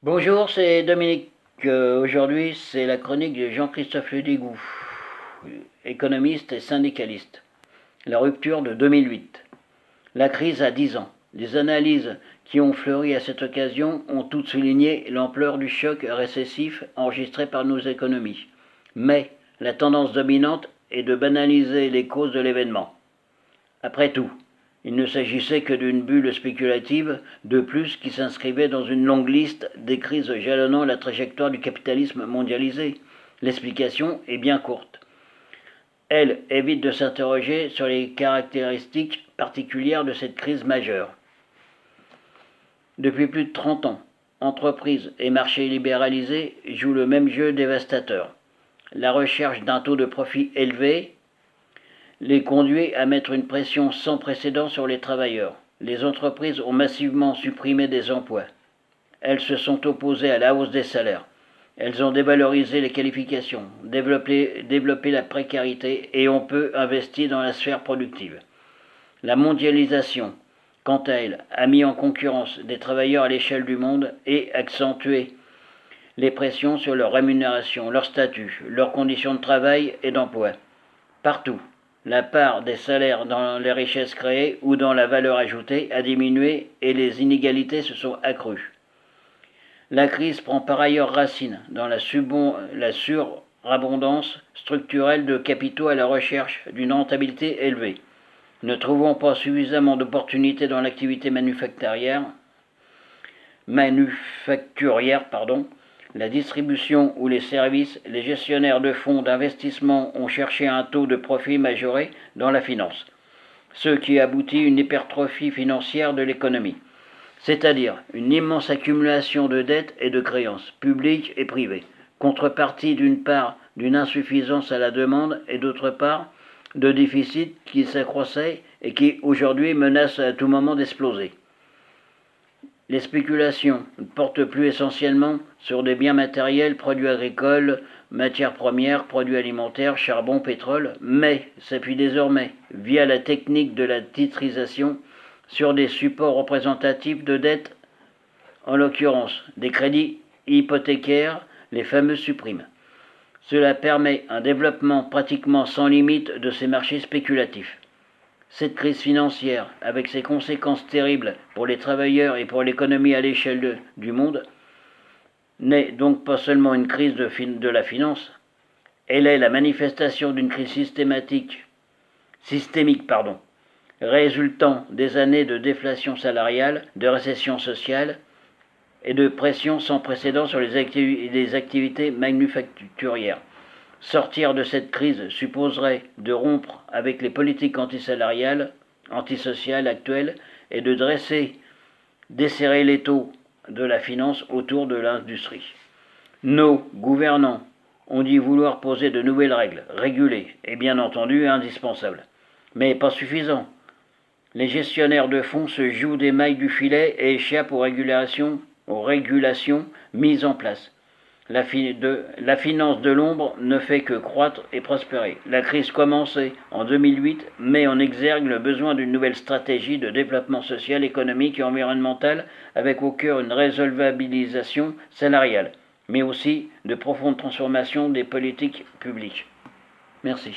Bonjour, c'est Dominique. Aujourd'hui, c'est la chronique de Jean-Christophe Ledigou, économiste et syndicaliste. La rupture de 2008. La crise a 10 ans. Les analyses qui ont fleuri à cette occasion ont toutes souligné l'ampleur du choc récessif enregistré par nos économies. Mais la tendance dominante est de banaliser les causes de l'événement. Après tout, il ne s'agissait que d'une bulle spéculative de plus qui s'inscrivait dans une longue liste des crises jalonnant la trajectoire du capitalisme mondialisé. L'explication est bien courte. Elle évite de s'interroger sur les caractéristiques particulières de cette crise majeure. Depuis plus de 30 ans, entreprises et marchés libéralisés jouent le même jeu dévastateur. La recherche d'un taux de profit élevé les conduit à mettre une pression sans précédent sur les travailleurs. Les entreprises ont massivement supprimé des emplois. Elles se sont opposées à la hausse des salaires. Elles ont dévalorisé les qualifications, développé la précarité et ont peu investi dans la sphère productive. La mondialisation, quant à elle, a mis en concurrence des travailleurs à l'échelle du monde et accentué les pressions sur leur rémunération, leur statut, leurs conditions de travail et d'emploi. Partout, la part des salaires dans les richesses créées ou dans la valeur ajoutée a diminué et les inégalités se sont accrues. La crise prend par ailleurs racine dans la surabondance structurelle de capitaux à la recherche d'une rentabilité élevée. Ne trouvant pas suffisamment d'opportunités dans l'activité manufacturière, la distribution ou les services, les gestionnaires de fonds d'investissement ont cherché un taux de profit majoré dans la finance, ce qui aboutit à une hypertrophie financière de l'économie, c'est-à-dire une immense accumulation de dettes et de créances, publiques et privées, contrepartie d'une part d'une insuffisance à la demande et d'autre part de déficits qui s'accroissaient et qui aujourd'hui menacent à tout moment d'exploser. Les spéculations ne portent plus essentiellement sur des biens matériels, produits agricoles, matières premières, produits alimentaires, charbon, pétrole, mais s'appuient désormais, via la technique de la titrisation, sur des supports représentatifs de dettes, en l'occurrence des crédits hypothécaires, les fameux supprimes. Cela permet un développement pratiquement sans limite de ces marchés spéculatifs. Cette crise financière, avec ses conséquences terribles pour les travailleurs et pour l'économie à l'échelle du monde, n'est donc pas seulement une crise de la finance, elle est la manifestation d'une crise systémique, résultant des années de déflation salariale, de récession sociale et de pression sans précédent sur les activités manufacturières. Sortir de cette crise supposerait de rompre avec les politiques antisalariales, antisociales actuelles et de desserrer l'étau de la finance autour de l'industrie. Nos gouvernants ont dit vouloir poser de nouvelles règles, régulées et bien entendu indispensables. Mais pas suffisant. Les gestionnaires de fonds se jouent des mailles du filet et échappent aux régulations mises en place. La finance de l'ombre ne fait que croître et prospérer. La crise commencée en 2008 met en exergue le besoin d'une nouvelle stratégie de développement social, économique et environnemental avec au cœur une résolvabilisation salariale, mais aussi de profondes transformations des politiques publiques. Merci.